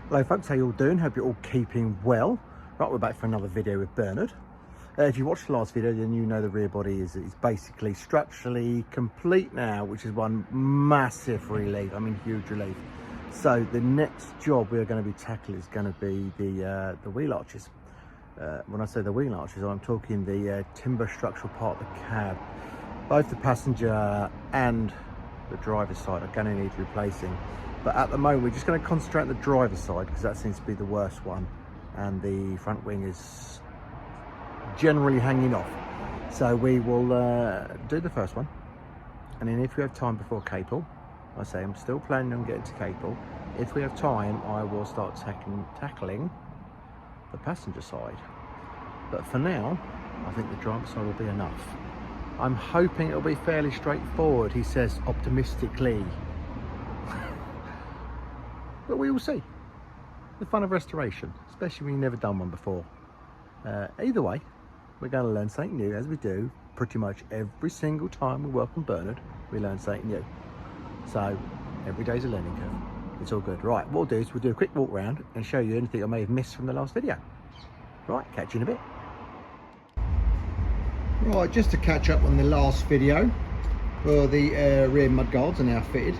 Hello folks, how you all doing? Hope you're all keeping well. Right, we're back for another video with Bernard. If you watched the last video, then you know the rear body is basically structurally complete now, which is one massive relief. I mean, huge relief. So the next job we're going to be tackling is going to be the wheel arches. When I say the wheel arches, I'm talking the timber structural part of the cab. Both the passenger and the driver's side are going to need replacing. But at the moment, we're just going to concentrate on the driver's side because that seems to be the worst one. And the front wing is generally hanging off. So we will do the first one. And then if we have time before Capel, I say I'm still planning on getting to Capel. If we have time, I will start tackling the passenger side. But for now, I think the driver's side will be enough. I'm hoping it'll be fairly straightforward, he says optimistically. But we will see. The fun of restoration, especially when you've never done one before. Either way, we're going to learn something new, as we do pretty much every single time we work on Bernard. We learn something new. So every day's a learning curve. It's all good. Right, what we'll do is we'll do a quick walk around and show you anything I may have missed from the last video. Right, catch you in a bit. Right, just to catch up on the last video, well, the rear mudguards are now fitted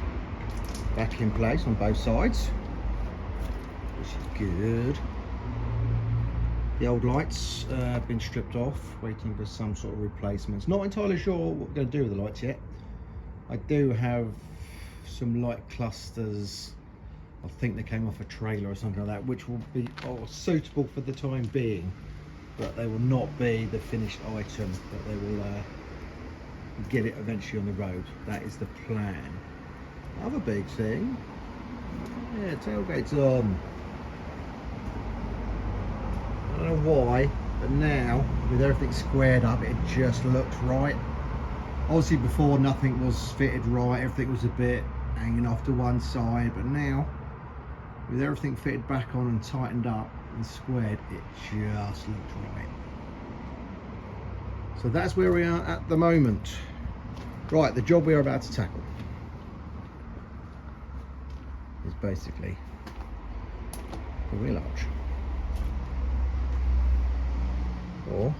back in place on both sides, which is good. The old lights have been stripped off, waiting for some sort of replacements. Not entirely sure what we're going to do with the lights yet. I do have some light clusters, I think they came off a trailer or something like that, which will be suitable for the time being, but they will not be the finished item, but they will get it eventually on the road. That is the plan. Other big thing, yeah, tailgate's on. I don't know why, but now with everything squared up, it just looks right. Obviously before nothing was fitted right, everything was a bit hanging off to one side, but now with everything fitted back on and tightened up and squared, it just looks right. So that's where we are at the moment. Right, the job we are about to tackle is basically the wheel arch, or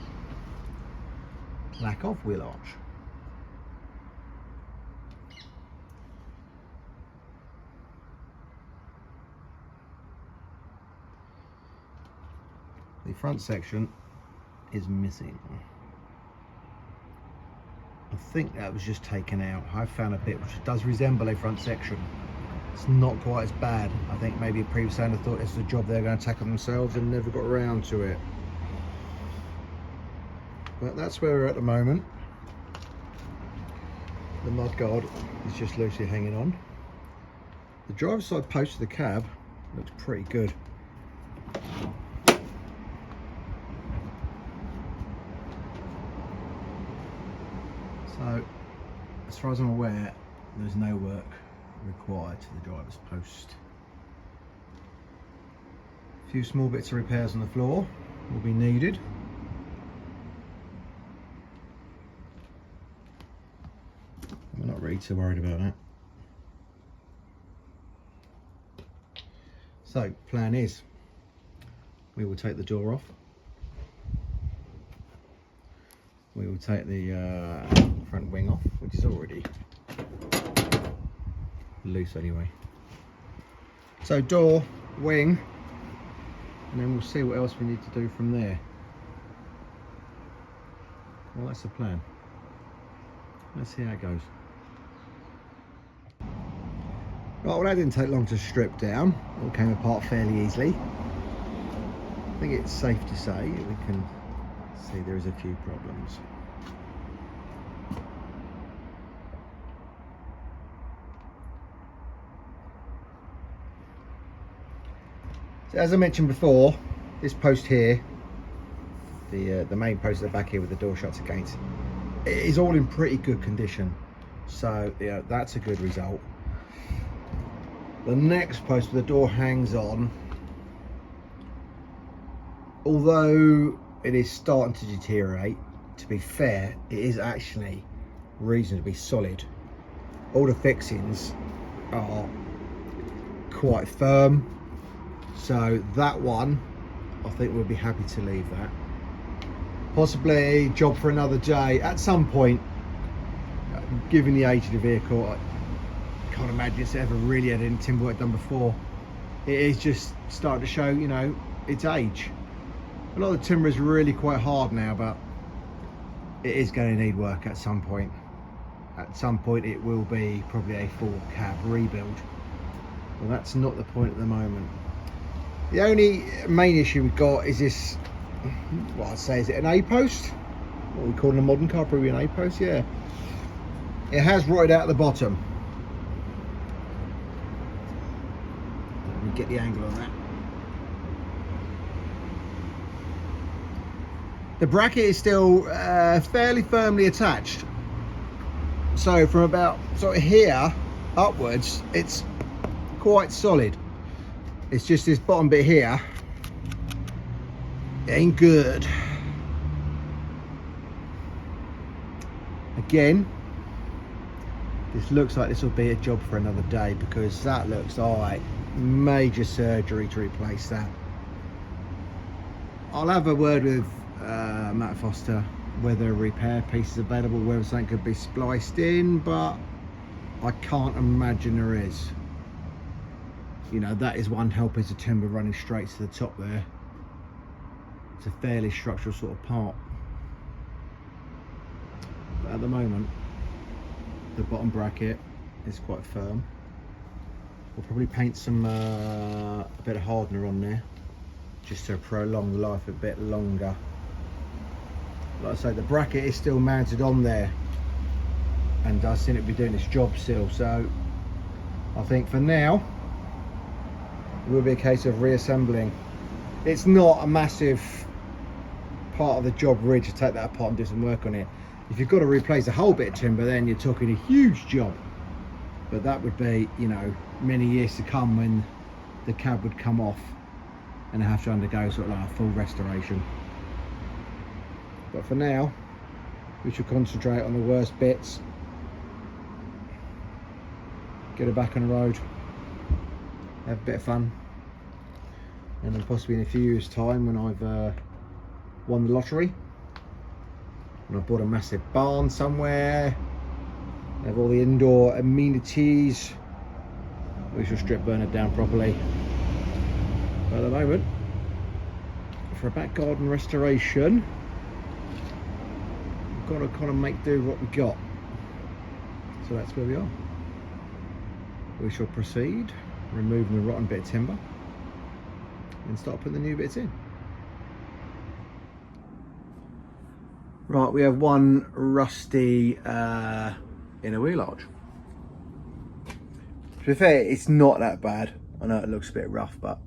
lack of wheel arch. The front section is missing. I think that was just taken out. I found a bit which does resemble a front section. It's not quite as bad. I think maybe a previous owner thought this was a job they're going to tackle themselves and never got around to it. But that's where we're at the moment. The mudguard is just loosely hanging on. The driver's side post of the cab looks pretty good. So, as far as I'm aware, there's no work required to the driver's post. A few small bits of repairs on the floor will be needed. We're not really too worried about that. So, plan is, we will take the door off. We will take the front wing off, which is already loose anyway. So door, wing, and then we'll see what else we need to do from there. Well, that's the plan. Let's see how it goes. Right, well, that didn't take long to strip down. It all came apart fairly easily. I think it's safe to say we can see there is a few problems. So as I mentioned before, this post here, the main post at the back here with the door shuts against, it is all in pretty good condition. So yeah, that's a good result. The next post where the door hangs on, although it is starting to deteriorate, to be fair, it is actually reasonably solid. All the fixings are quite firm. So that one, I think we'll be happy to leave that. Possibly job for another day at some point. Given the age of the vehicle, I can't imagine it's ever really had any timber work done before. It is just starting to show, you know, its age. A lot of the timber is really quite hard now, but it is going to need work at some point. At some point it will be probably a full cab rebuild. Well, that's not the point at the moment. The only main issue we've got is this, what I'd say, is it an A-post? What we call in a modern car, probably an A-post, yeah. It has rotted out the bottom. Let me get the angle on that. The bracket is still fairly firmly attached. So from about sort of here upwards, it's quite solid. It's just this bottom bit here, it ain't good. Again, this looks like this will be a job for another day, because that looks like major surgery to replace that. I'll have a word with Matt Foster whether a repair piece is available, whether something could be spliced in, but I can't imagine there is. You know, that is one whole piece of timber running straight to the top there. It's a fairly structural sort of part. But at the moment, the bottom bracket is quite firm. We'll probably paint some a bit of hardener on there, just to prolong the life a bit longer. Like I say, the bracket is still mounted on there, and I seem to be doing its job still. So I think for now it will be a case of reassembling. It's not a massive part of the job really to take that apart and do some work on it. If you've got to replace a whole bit of timber, then you're talking a huge job. But that would be, you know, many years to come when the cab would come off and have to undergo sort of like a full restoration. But for now, we should concentrate on the worst bits, get it back on the road, have a bit of fun, and then possibly in a few years' time, when I've won the lottery and I've bought a massive barn somewhere, have all the indoor amenities, we shall strip Bernard down properly. But at the moment, for a back garden restoration, we've got to kind of make do with what we got. So that's where we are. We shall proceed removing the rotten bit of timber and start putting the new bits in. Right, we have one rusty inner wheel arch. To be fair, it's not that bad. I know it looks a bit rough, but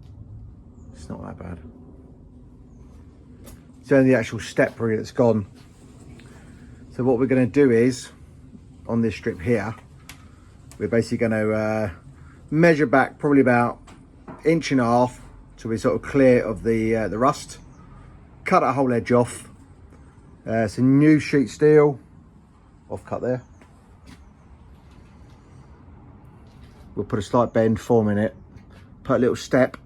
it's not that bad. It's only the actual step really that's gone. So what we're going to do is, on this strip here, we're basically going to measure back probably about 1.5 inches till we're sort of clear of the rust. Cut that whole edge off. Some new sheet steel, off cut there. We'll put a slight bend form in it, put a little step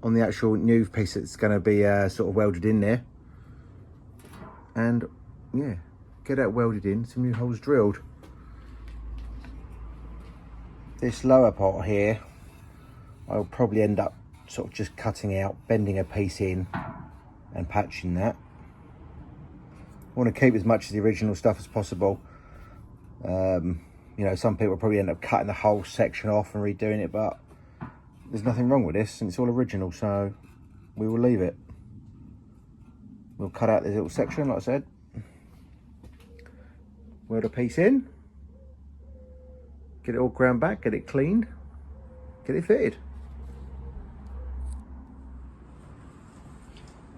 on the actual new piece that's going to be sort of welded in there, and yeah, get that welded in, some new holes drilled. This lower part here, I'll probably end up sort of just cutting out, bending a piece in and patching that. I want to keep as much of the original stuff as possible. You know, some people probably end up cutting the whole section off and redoing it, but there's nothing wrong with this, and it's all original, so we will leave it. We'll cut out this little section, like I said, weld a piece in, get it all ground back, get it cleaned, get it fitted.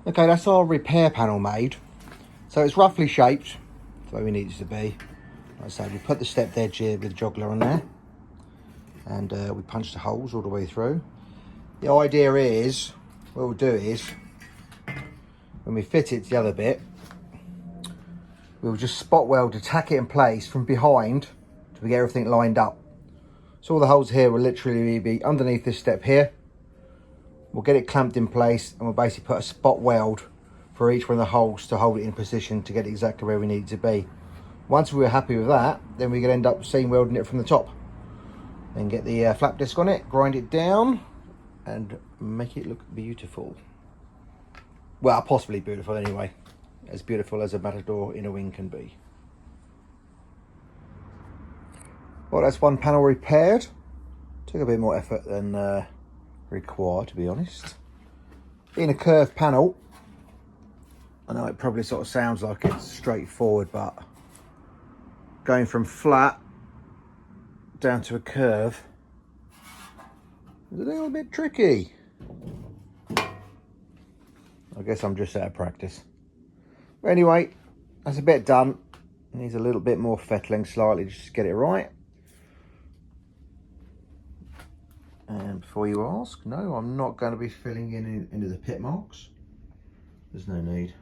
Okay, that's our repair panel made. So it's roughly shaped the way we need it to be. Like I say, we put the stepped edge here with the joggler on there, and we punch the holes all the way through. The idea is, what we'll do is, when we fit it to the other bit, we'll just spot weld to tack it in place from behind to get everything lined up. So all the holes here will literally be underneath this step here, We'll get it clamped in place and we'll basically put a spot weld for each one of the holes to hold it in position to get it exactly where we need it to be. Once we're happy with that, then we can end up seam welding it from the top. Then get the flap disc on it, grind it down and make it look beautiful. Well, possibly beautiful anyway. As beautiful as a Matador in a wing can be. Well, that's one panel repaired. Took a bit more effort than required, to be honest. Being a curved panel, I know it probably sort of sounds like it's straightforward, but going from flat down to a curve is a little bit tricky. I guess I'm just out of practice. But anyway, that's a bit done. Needs a little bit more fettling slightly just to get it right. And before you ask, no, I'm not going to be filling into the pit marks. There's no need.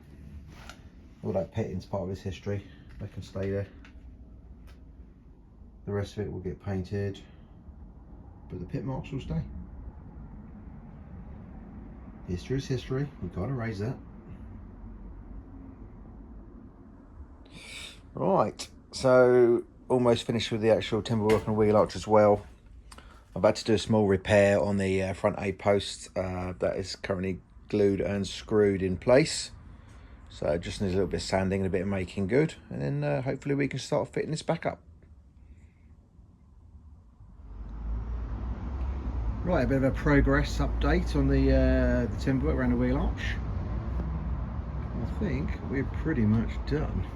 All that pitting's part of its history. They can stay there. The rest of it will get painted, but the pit marks will stay. History is history. We've got to erase that. Right, so almost finished with the actual timber work and wheel arch as well. I've had to do a small repair on the front A post that is currently glued and screwed in place. So it just needs a little bit of sanding and a bit of making good, and then hopefully we can start fitting this back up. Right, a bit of a progress update on the timber work around the wheel arch. I think we're pretty much done.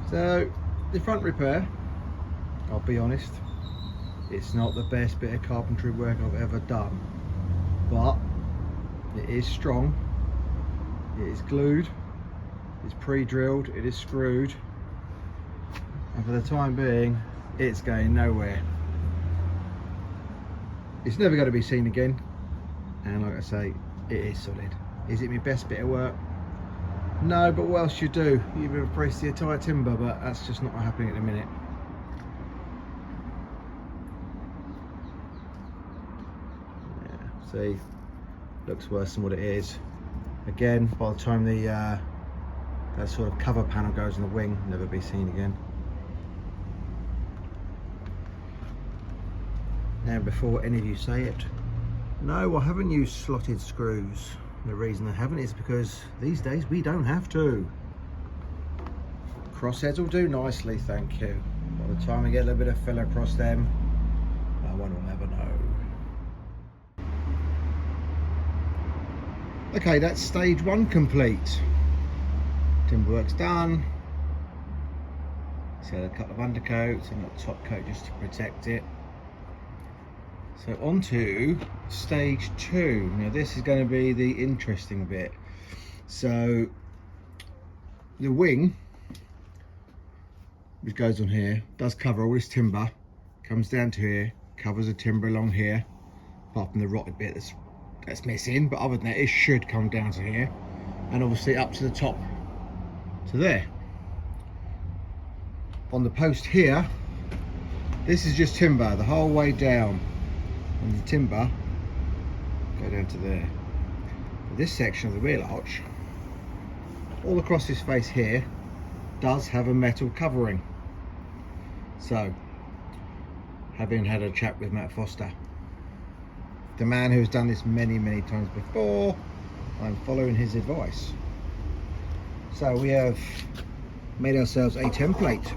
So the front repair, I'll be honest, it's not the best bit of carpentry work I've ever done, but it is strong, it is glued, it's pre-drilled, it is screwed, and for the time being it's going nowhere. It's never going to be seen again, and like I say, it is solid. Is it my best bit of work? No, but what else you do? You replace the entire timber, but that's just not happening at the minute. Yeah, see, looks worse than what it is. Again, by the time the that sort of cover panel goes on the wing, never be seen again. And before any of you say it, no, I haven't used slotted screws. The reason I haven't is because these days we don't have to. Crossheads will do nicely, thank you. By the time I get a little bit of filler across them, no one will ever know. Okay, that's stage one complete. Timber work's done. So a couple of undercoats and a top coat just to protect it. So on to stage two. Now this is going to be the interesting bit. So the wing, which goes on here, does cover all this timber, comes down to here, covers the timber along here, apart from the rotted bit that's missing, but other than that it should come down to here, and obviously up to the top to there. On the post here, this is just timber the whole way down. And the timber go down to there. This section of the wheel arch, all across this face here, does have a metal covering. So, having had a chat with Matt Foster, the man who's done this many times before, I'm following his advice. So we have made ourselves a template.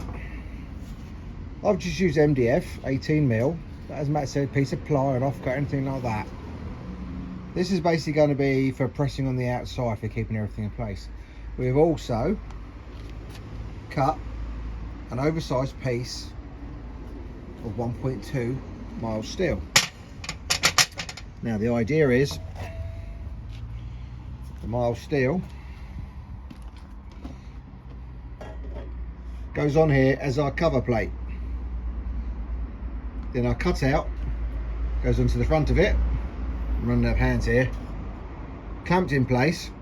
I've just used MDF 18mm. As Matt said, piece of ply, an offcut, anything like that. This is basically going to be for pressing on the outside for keeping everything in place. We've also cut an oversized piece of 1.2 mild steel. Now the idea is the mild steel goes on here as our cover plate. Then our cutout goes onto the front of it. I'm running out of hands here. Clamped in place,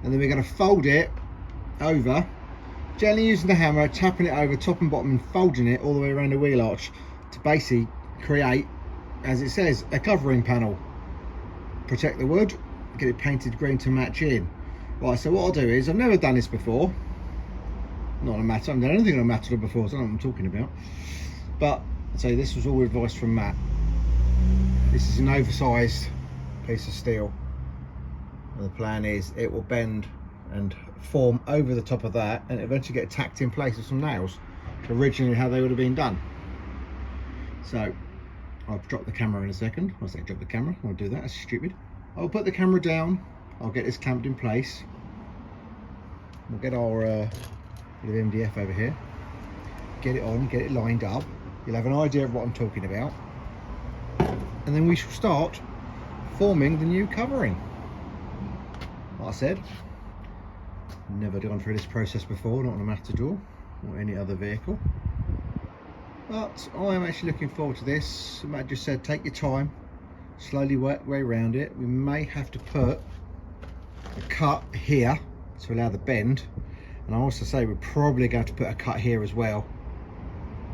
and then we're going to fold it over Gently using the hammer, tapping it over top and bottom and folding it all the way around the wheel arch to basically create, as it says, a covering panel. Protect the wood, get it painted green to match in. Right, so what I'll do is, I've never done this before. Not on a Matador, I haven't done anything on a Matador before, so I don't know what I'm talking about. But, I'd say this was all advice from Matt. This is an oversized piece of steel. And the plan is it will bend and form over the top of that and eventually get tacked in place with some nails. Originally how they would have been done. So I'll drop the camera in a second. I'll say drop the camera, I'll do that, that's stupid. I'll put the camera down, I'll get this clamped in place. We'll get our bit of MDF over here, get it on, get it lined up. You'll have an idea of what I'm talking about. And then we shall start forming the new covering. Like I said, never gone through this process before, not on a Matador or any other vehicle. But I am actually looking forward to this. Matt just said take your time, slowly work your way around it. We may have to put a cut here to allow the bend. And I also say we're probably going to put a cut here as well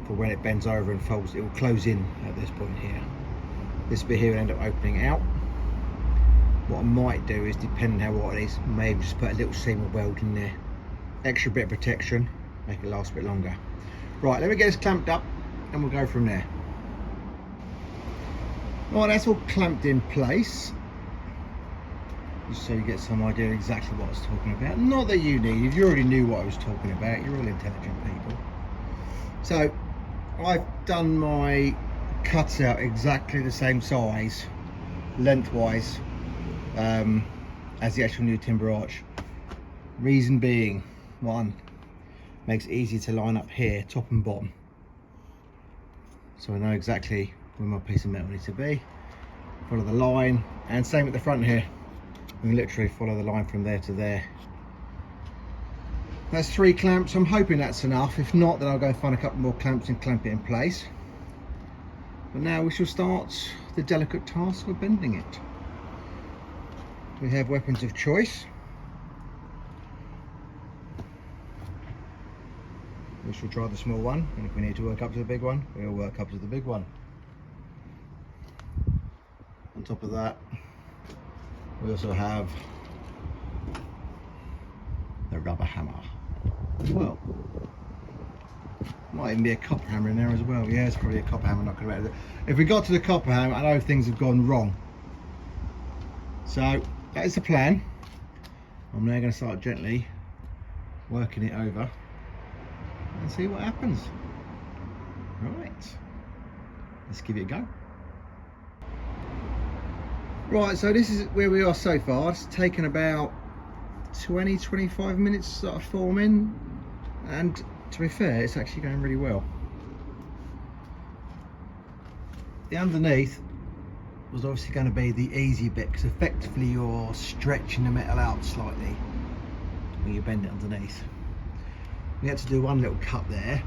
for when it bends over and folds. It will close in at this point here. This bit here will end up opening out. What I might do is, depending on how hot it is, maybe just put a little seam of weld in there. Extra bit of protection, make it last a bit longer. Right, let me get this clamped up and we'll go from there. Right, that's all clamped in place. Just so you get some idea of exactly what I was talking about. Not that you need, if you already knew what I was talking about, you're all intelligent people. So, I've done my cuts out exactly the same size, lengthwise, as the actual new timber arch. Reason being, one, makes it easy to line up here, top and bottom. So I know exactly where my piece of metal needs to be. Follow the line, and same at the front here. We can literally follow the line from there to there. That's 3 clamps. I'm hoping that's enough. If not, then I'll go and find a couple more clamps and clamp it in place. But now we shall start the delicate task of bending it. We have weapons of choice. We shall try the small one, and if we need to work up to the big one, we'll work up to the big one. On top of that, we also have the rubber hammer. Well, might even be a copper hammer in there as well. Yeah, it's probably a copper hammer knocking about it. If we got to the copper hammer, I know things have gone wrong. So that is the plan. I'm now going to start gently working it over and see what happens. Right, let's give it a go. Right, so this is where we are so far. It's taken about 20-25 minutes to start forming, and to be fair, it's actually going really well. The underneath was obviously going to be the easy bit, because effectively you're stretching the metal out slightly when you bend it underneath. We had to do one little cut there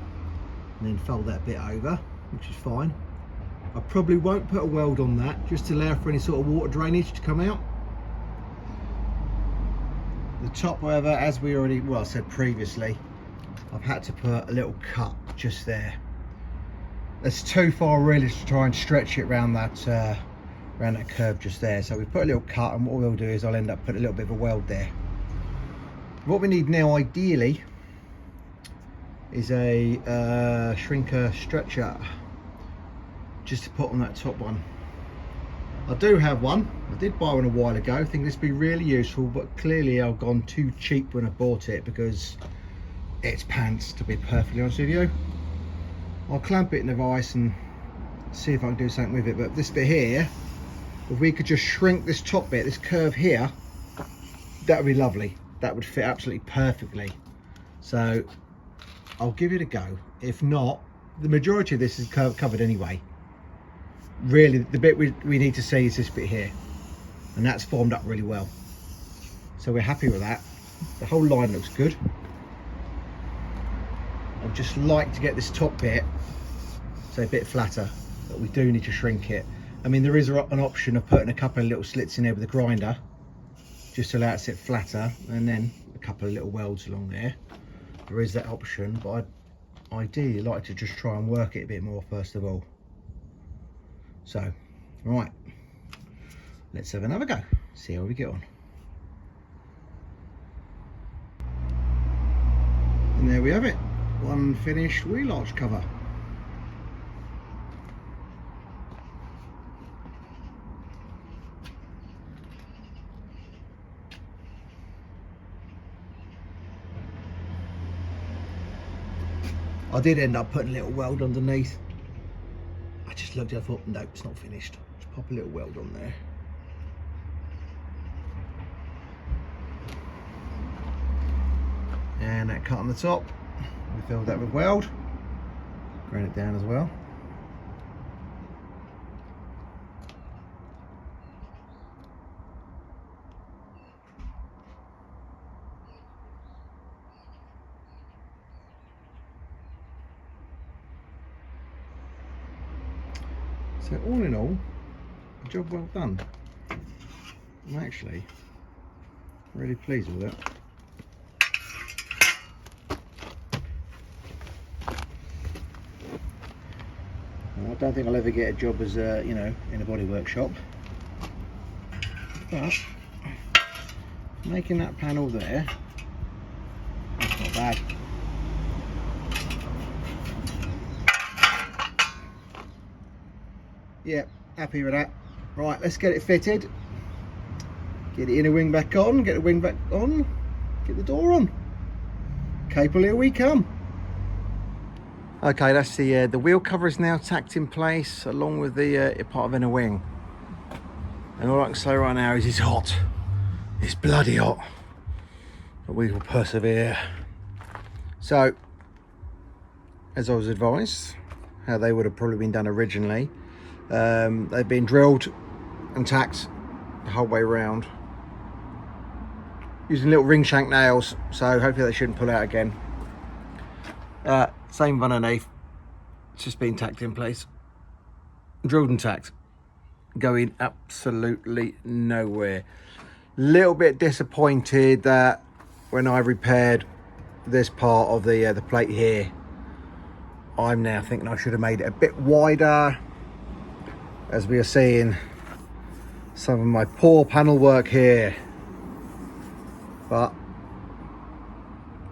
and then fold that bit over, which is fine. I probably won't put a weld on that, just to allow for any sort of water drainage to come out. The top, however, as we already said previously, I've had to put a little cut just there. It's too far really to try and stretch it around that curve just there. So we put a little cut, and what we'll do is I'll end up putting a little bit of a weld there. What we need now, ideally, is a shrinker stretcher, just to put on that top one. I do have one. I did buy one a while ago. I think this would be really useful, but clearly I've gone too cheap when I bought it, because it's pants, to be perfectly honest with you. I'll clamp it in the vise and see if I can do something with it. But this bit here, if we could just shrink this top bit, this curve here, that would be lovely. That would fit absolutely perfectly. So I'll give it a go. If not, the majority of this is covered anyway. Really, the bit we need to see is this bit here, and that's formed up really well. So we're happy with that. The whole line looks good. I'd just like to get this top bit so a bit flatter, but we do need to shrink it. I mean, there is an option of putting a couple of little slits in there with a grinder, just to allow it to sit flatter, and then a couple of little welds along there. there is that option, but I'd ideally like to just try and work it a bit more first of all. So, right, let's have another go, see how we get on. And there we have it, one finished wheel arch cover. I did end up putting a little weld underneath. I just looked at it, I thought, no, it's not finished. Just pop a little weld on there. And that cut on the top, we filled that with weld. Grind it down as well. So all in all, a job well done. I'm actually really pleased with it. I don't think I'll ever get a job as you know, in a body workshop, but making that panel there, that's not bad. Yeah, happy with that. Right, let's get it fitted. Get the inner wing back on, get the wing back on, get the door on. Capel, here we come. Okay, that's the wheel cover is now tacked in place along with the part of inner wing. And all I can say right now is it's hot. It's bloody hot. But we will persevere. So, as I was advised, how they would have probably been done originally, they've been drilled and tacked the whole way around using little ring shank nails, so hopefully they shouldn't pull out again. Same underneath, it's just been tacked in place, drilled and tacked, going absolutely nowhere. Little bit disappointed that when I repaired this part of the plate here, I'm now thinking I should have made it a bit wider, as we are seeing some of my poor panel work here, but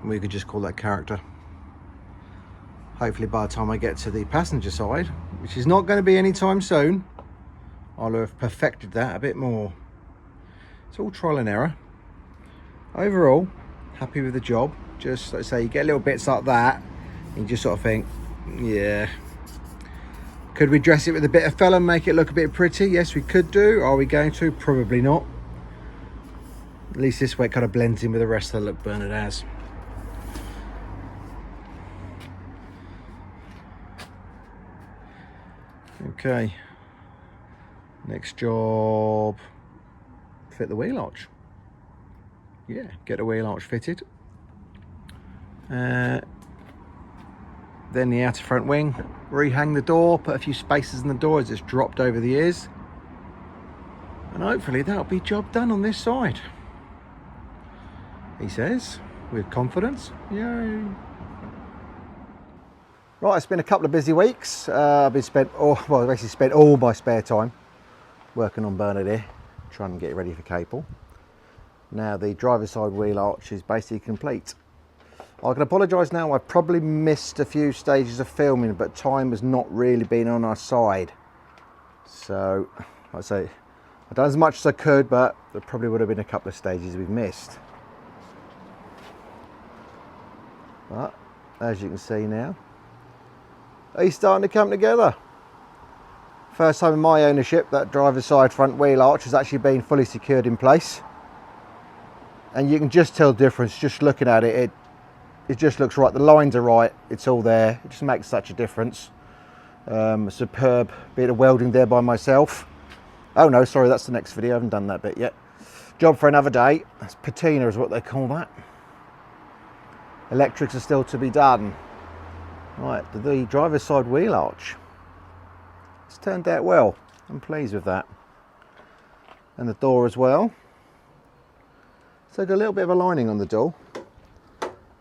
we could just call that character. Hopefully by the time I get to the passenger side, which is not going to be anytime soon, I'll have perfected that a bit more. It's all trial and error. Overall, happy with the job. Just like I say, you get little bits like that and you just sort of think, yeah, could we dress it with a bit of fella and make it look a bit pretty? Yes, we could do. Are we going to? Probably not. At least this way it kind of blends in with the rest of the look Bernard has. Okay, next job, fit the wheel arch. Yeah, get the wheel arch fitted. Then the outer front wing, rehang the door, put a few spaces in the door as it's dropped over the ears. And hopefully that'll be job done on this side, he says, with confidence. Yay. Right, it's been a couple of busy weeks. I've basically spent all my spare time working on Bernard here, trying to get it ready for Capel. Now the driver's side wheel arch is basically complete. I can apologise now, I probably missed a few stages of filming, but time has not really been on our side. So, like I say, I've done as much as I could, but there probably would have been a couple of stages we've missed. But, as you can see now, he's starting to come together. First time in my ownership that driver's side front wheel arch has actually been fully secured in place. And you can just tell the difference just looking at it. It just looks right, the lines are right, it's all there, it just makes such a difference. A superb bit of welding there by myself. Oh no, sorry, that's the next video, I haven't done that bit yet. Job for another day. That's patina is what they call that. Electrics are still to be done. Right, the driver's side wheel arch, it's turned out well, I'm pleased with that. And the door as well. So got a little bit of a lining on the door.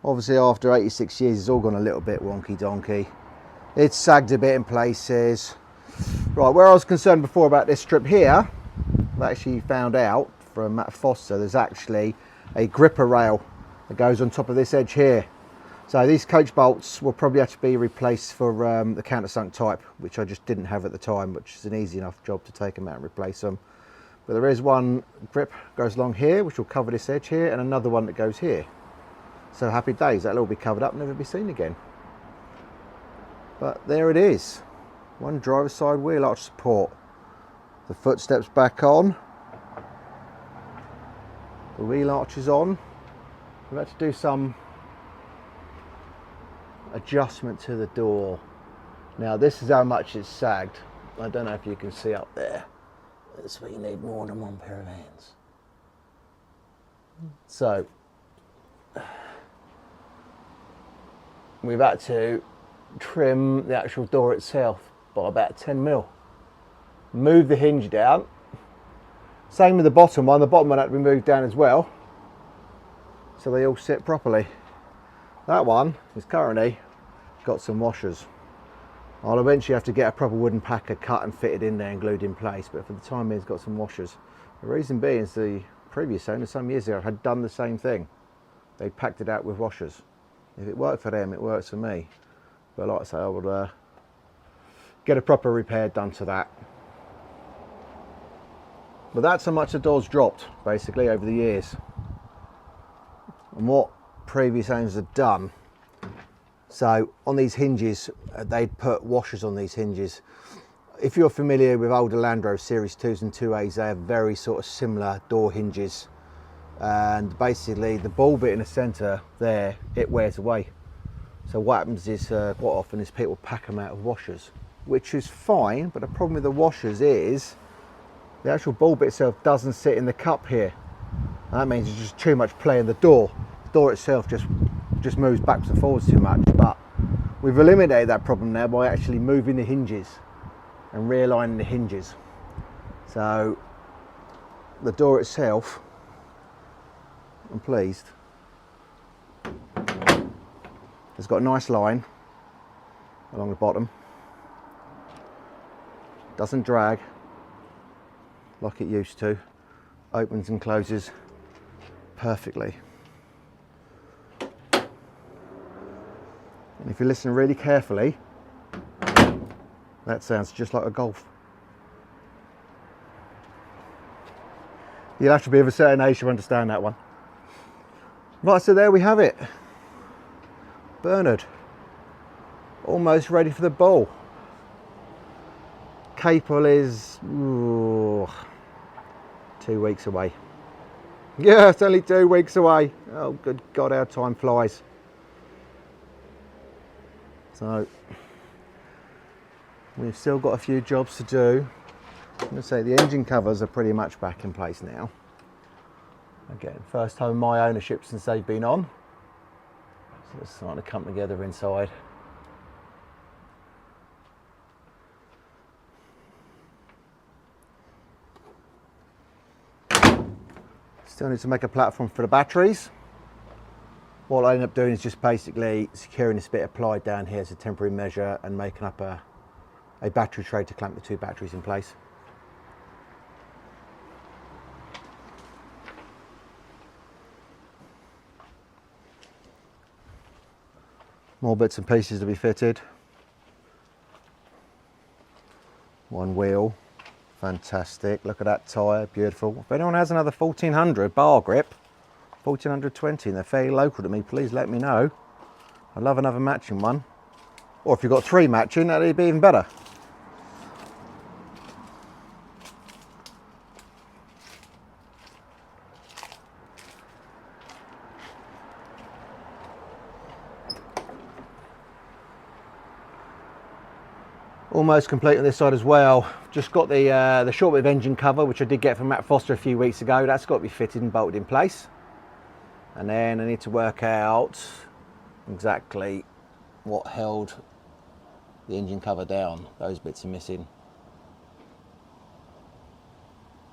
Obviously after 86 years it's all gone a little bit wonky donkey. It's sagged a bit in places. Right, where I was concerned before about this strip here, I actually found out from Matt Foster there's actually a gripper rail that goes on top of this edge here. So these coach bolts will probably have to be replaced for the countersunk type, which I just didn't have at the time, which is an easy enough job to take them out and replace them. But there is one grip goes along here, which will cover this edge here, and another one that goes here. So happy days, that'll all be covered up and never be seen again. But there it is. One driver's side wheel arch support. The footsteps back on. The wheel arch is on. We've had to do some adjustment to the door. Now this is how much it's sagged. I don't know if you can see up there. That's where you need more than one pair of hands. So we've had to trim the actual door itself by about 10 mil. Move the hinge down. Same with the bottom one. The bottom one had to be moved down as well, so they all sit properly. That one is currently got some washers. I'll eventually have to get a proper wooden packer cut and fitted in there and glued in place, but for the time being it's got some washers. The reason being is the previous owner some years ago had done the same thing. They packed it out with washers. If it worked for them, it works for me. But like I say, I would get a proper repair done to that. But that's how much the door's dropped basically over the years. And what previous owners had done, so on these hinges they'd put washers on these hinges. If you're familiar with older Land Rover Series 2s and 2As, they have very sort of similar door hinges, and basically the ball bit in the centre there, it wears away. So what happens is quite often is people pack them out of washers, which is fine, but the problem with the washers is the actual ball bit itself doesn't sit in the cup here. And that means there's just too much play in the door. The door itself just moves backwards and forwards too much, but we've eliminated that problem now by actually moving the hinges and realigning the hinges. So the door itself, I'm pleased, it's got a nice line along the bottom, doesn't drag like it used to, opens and closes perfectly. And if you listen really carefully, that sounds just like a Golf. You'll have to be of a certain age to understand that one. Right, so there we have it. Bernard, almost ready for the ball. Capel is 2 weeks away. Yeah, it's only 2 weeks away. Oh, good God, how time flies. So we've still got a few jobs to do. I'm going to say the engine covers are pretty much back in place now. Again, first time in my ownership since they've been on. So it's starting to come together inside. Still need to make a platform for the batteries. What I end up doing is just basically securing this bit applied down here as a temporary measure and making up a battery tray to clamp the 2 batteries in place. More bits and pieces to be fitted. One wheel, fantastic. Look at that tyre, beautiful. If anyone has another 1400 bar grip, 1420, and they're fairly local to me, please let me know. I'd love another matching one. Or if you've got 3 matching, that'd be even better. Almost complete on this side as well. Just got the short bit of engine cover, which I did get from Matt Foster a few weeks ago. That's got to be fitted and bolted in place. And then I need to work out exactly what held the engine cover down. Those bits are missing.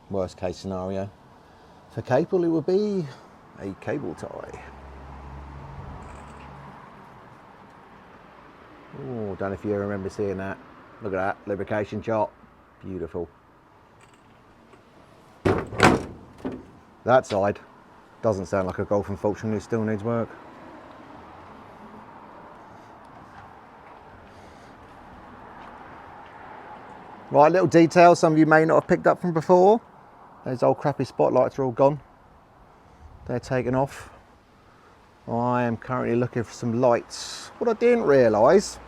Worst case scenario. For Capel, it would be a cable tie. Oh, don't know if you remember seeing that. Look at that, lubrication chart. Beautiful. That side doesn't sound like a Golf, unfortunately, still needs work. Right, little detail some of you may not have picked up from before. Those old crappy spotlights are all gone. They're taken off. I am currently looking for some lights. What I didn't realise,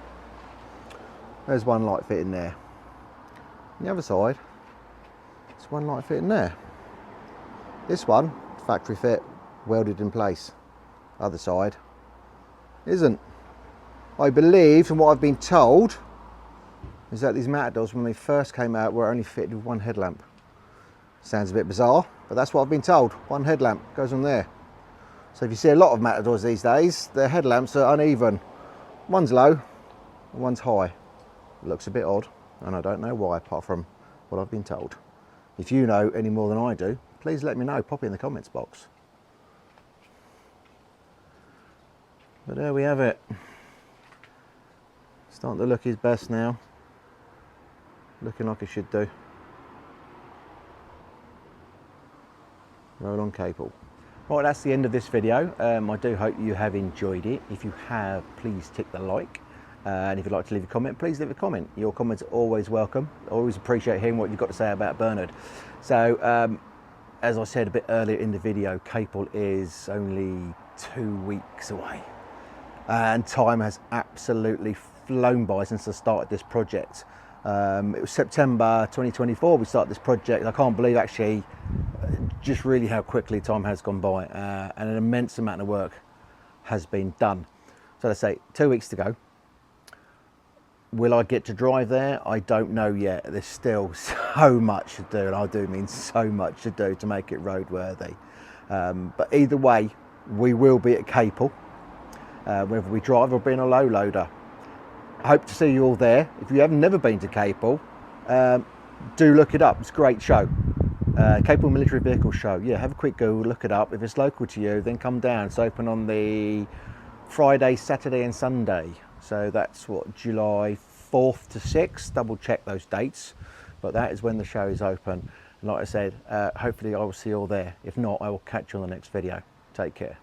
there's one light fitting there. On the other side, there's one light fitting there. This one, factory fit, welded in place. Other side, isn't. I believe, from what I've been told, is that these Matadors, when they first came out, were only fitted with one headlamp. Sounds a bit bizarre, but that's what I've been told. One headlamp goes on there. So if you see a lot of Matadors these days, their headlamps are uneven. One's low and one's high. It looks a bit odd, and I don't know why, apart from what I've been told. If you know any more than I do, please let me know. Pop it in the comments box. But there we have it. Starting to look his best now. Looking like it should do. Roll on Capel. Right, that's the end of this video. I do hope you have enjoyed it. If you have, please tick the like. And if you'd like to leave a comment, please leave a comment. Your comments are always welcome. I always appreciate hearing what you've got to say about Bernard. So, as I said a bit earlier in the video, Capel is only 2 weeks away. And time has absolutely flown by since I started this project. It was September 2024 we started this project. I can't believe actually just really how quickly time has gone by, and an immense amount of work has been done. So let's say 2 weeks to go. Will I get to drive there? I don't know yet. There's still so much to do, and I do mean so much to do to make it roadworthy. But either way, we will be at Capel, whether we drive or be in a low loader. I hope to see you all there. If you have never been to Capel, do look it up. It's a great show. Capel Military Vehicle Show. Yeah, have a quick Google, look it up. If it's local to you, then come down. It's open on the Friday, Saturday and Sunday. So that's what, July 4th to 6th. Double check those dates. But that is when the show is open. And like I said, hopefully I will see you all there. If not, I will catch you on the next video. Take care.